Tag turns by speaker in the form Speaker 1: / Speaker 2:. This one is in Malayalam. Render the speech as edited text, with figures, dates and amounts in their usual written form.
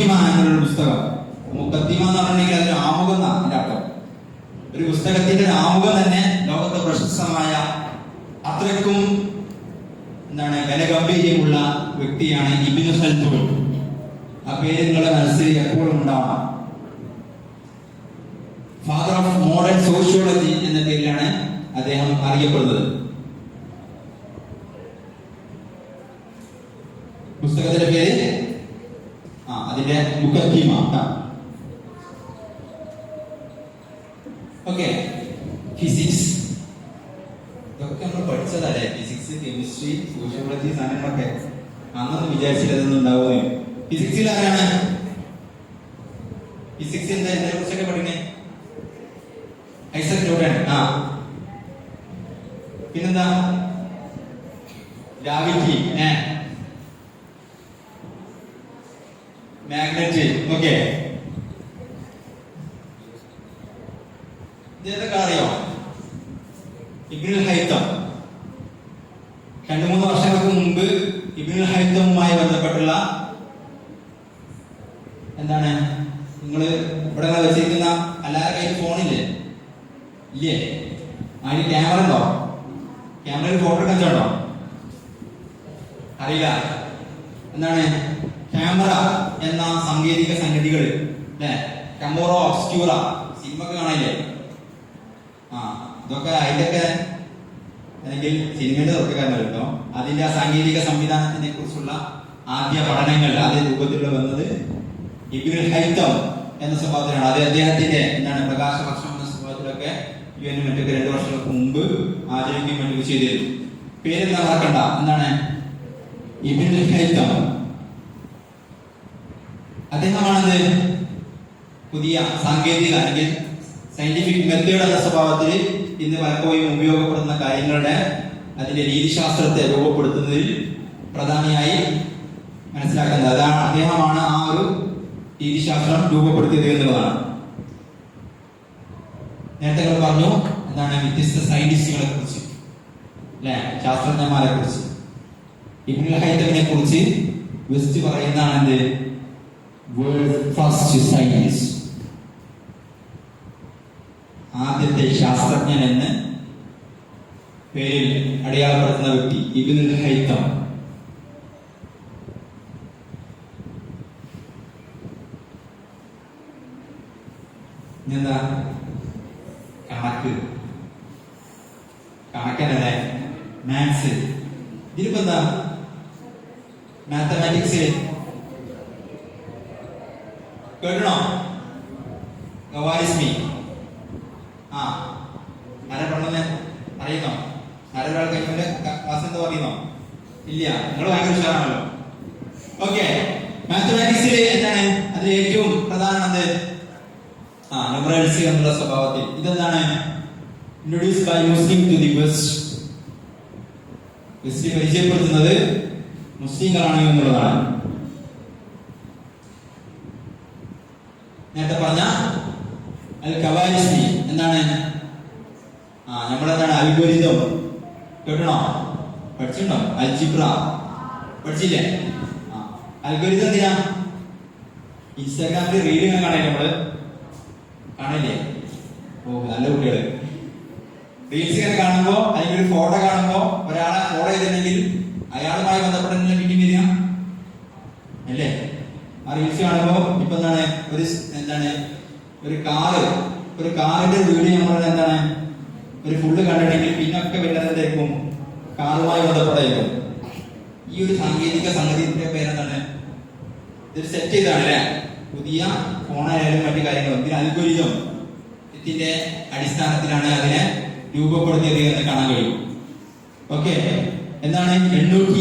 Speaker 1: എന്നൊരു പുസ്തകം. മുഖദ്ദിമ എന്ന് പറഞ്ഞിട്ടുണ്ടെങ്കിൽ അതൊരു ആമുഖം എന്നാണ് അതിന്റെ അർത്ഥം. ഒരു പുസ്തകത്തിന്റെ ആമുഖം തന്നെ ലോകത്തെ പ്രശസ്തമായ അത്രയ്ക്കും ഘനഗംഭീര്യമുള്ള വ്യക്തിയാണ് ഇബ്നു ഖൽദൂൻ. ആ പേര് നിങ്ങളുടെ മനസ്സിൽ എപ്പോഴും ഉണ്ടാവണം. ഫാദർ ഓഫ് മോഡേൺ സോഷ്യോളജി എന്ന പേരിലാണ് അദ്ദേഹം അറിയപ്പെടുന്നത്. പുസ്തകത്തിന്റെ പേര് അതിന്റെ മുഖദ്ദിമ. ഓക്കെ, ഫിസിക്സ് ഇതൊക്കെ നമ്മൾ പഠിച്ചതല്ലേ. ഫിസിക്സ്, കെമിസ്ട്രി, സോഷ്യോളജി സാധനങ്ങളൊക്കെ അന്നൊന്നും വിചാരിച്ചിട്ടതൊന്നും ഉണ്ടാവുകയോ. ഫിസിക്സിൽ ആരാണ്? ഫിസിക്സ് എന്തിനെ കുറിച്ചൊക്കെ പഠിക്കണേ? Isaac Newton. പിന്നെന്താ? Gravity, magnet. ഓക്കെ, ഇതൊക്കെ അറിയോ? ഇബ്നുൽ ഹൈത്തം 2-3 വർഷങ്ങൾക്ക് മുമ്പ് ഇബ്നുൽ ഹൈത്തമുമായി ബന്ധപ്പെട്ടുള്ള നിങ്ങള് ഇവിടെ വെച്ചിരിക്കുന്ന എല്ലാവരുടെ കയ്യിൽ ഫോണില്ലേ? ഇല്ലേ? അതിന് ക്യാമറ ഉണ്ടോ? ക്യാമറയിൽ ഫോട്ടോ എടുക്കണ്ടോ? അറിയില്ല. ക്യാമറ എന്ന സാങ്കേതിക സംഗതികൾ അല്ലെ, ക്യാമറ ഒബ്സ്ക്യൂറ സിനിമ ഒക്കെ കാണില്ലേ? ഇതൊക്കെ അതിന്റെയൊക്കെ അല്ലെങ്കിൽ സിനിമയുടെ തുടക്കക്കാരൻ കേട്ടോ. അതിന്റെ ആ സാങ്കേതിക സംവിധാനത്തിനെ കുറിച്ചുള്ള ആദ്യ പഠനങ്ങൾ അതേ രൂപത്തിലുള്ള വന്നത് ഇബ്നുൽ ഹൈത്തം എന്ന സ്വഭാവത്തിലാണ്. അത് അദ്ദേഹത്തിന്റെ പ്രകാശവർഷം എന്ന സ്വഭാവത്തിലൊക്കെ മറ്റൊക്കെ 2 വർഷങ്ങൾക്ക് മുമ്പ് ആചരിക്കാൻ വേണ്ടി ചെയ്തിരുന്നു. പേരെന്താ മറക്കണ്ട, ഇബ്നുൽ ഹൈത്തം. അദ്ദേഹമാണത് പുതിയ സാങ്കേതിക അല്ലെങ്കിൽ സയന്റിഫിക് മെത്തേഡ് എന്ന സ്വഭാവത്തിൽ ഇന്ന് പലപ്പോഴും ഉപയോഗപ്പെടുന്ന കാര്യങ്ങളുടെ അതിന്റെ രീതിശാസ്ത്രത്തെ രൂപപ്പെടുത്തുന്നതിൽ പ്രധാനിയായി മനസ്സിലാക്കുന്നത്. അതാണ് അദ്ദേഹമാണ് ആ ഒരു രീതിശാസ്ത്രം രൂപപ്പെടുത്തിയത് എന്നുള്ളതാണ്. നേരത്തെ പറഞ്ഞു വ്യത്യസ്ത സയന്റിസ്റ്റുകളെ കുറിച്ച് അല്ലെ, ശാസ്ത്രജ്ഞന്മാരെ കുറിച്ച്. ഇബ്നുൽ ഹൈത്തമിനെ കുറിച്ച് വെസ്റ്റ് പറയുന്നതാണ് വേൾഡ് ഫസ്റ്റ് സയന്റിസ്റ്റ്, ആദ്യത്തെ ശാസ്ത്രജ്ഞൻ എന്ന് പേരിൽ അടയാളപ്പെടുത്തുന്ന വ്യക്തി ഇബ്നുൽ ഹൈത്തം. എന്താ കണക്കല്ലേ, മാത്സ്. ഇതിലിപ്പോ എന്താ മാത്തമാറ്റിക്സ് കേട്ടണോ? ഗവാരിസ്മി ആരെ പഠനം അറിയുന്നോ? ആരൊരാൾ കഴിഞ്ഞ ക്ലാസ് എന്താ പറയുന്നോ? ഇല്ല, നിങ്ങൾ ഭയങ്കര ഉഷാറാണല്ലോ. ഓക്കെ, മാത്തമാറ്റിക്സിൽ അതിൽ ഏറ്റവും പ്രധാനമാണ് ന്യൂമറൽസ് എന്നുള്ള സ്വഭാവത്തിൽ. ഇതെന്താണ്? Introduce by Muslim to the west. West പരിചയപ്പെടുത്തുന്നത് മുസ്ലിങ്ങളാണ് എന്നുള്ളതാണ്. നേരത്തെ പറഞ്ഞ അൽ ഖവാരിസ്മി അൽഗോരിതം കേട്ടണോ? പഠിച്ചിട്ടുണ്ടോ? അൽജിബ്ര പഠിച്ചില്ലേ? അൽഗോരിതം എന്തിനാ? ഇൻസ്റ്റാഗ്രാമിൽ റീൽ ഇങ്ങനെ കാണില്ലേ? നമ്മള് കാണില്ലേ? നല്ല കുട്ടികള് റീൽസ് ഇങ്ങനെ കാണുമ്പോ അല്ലെങ്കിൽ ഒരു ഫോട്ടോ കാണുമ്പോ ഒരാളെ ഫോളോ ചെയ്തിട്ടുണ്ടെങ്കിൽ അയാളുമായി ബന്ധപ്പെട്ട പിന്നീട് വരിക അല്ലേ? ആ റീൽസ് കാണുമ്പോ ഇപ്പൊ ഒരു കാറിന്റെ വീഡിയോ നമ്മൾ ഒരു ഫുള്ള് കണ്ടിട്ടുണ്ടെങ്കിൽ പിന്നൊക്കെ വരുന്നതായിരിക്കും കാറുമായി ബന്ധപ്പെട്ടായിരിക്കും. ഈ ഒരു സാങ്കേതിക സംഗതിയുടെ പേരെന്താണ്? ഇതൊരു സെറ്റ് ചെയ്താണ് അല്ലെ? പുതിയ ഫോണായാലും മറ്റു കാര്യങ്ങളും ഇതിന് അൽഗോരിതം ഇതിന്റെ അടിസ്ഥാനത്തിലാണ് അതിനെ രൂപപ്പെടുത്തിയത് എന്ന് കാണാൻ കഴിയും. ഓക്കെ, 820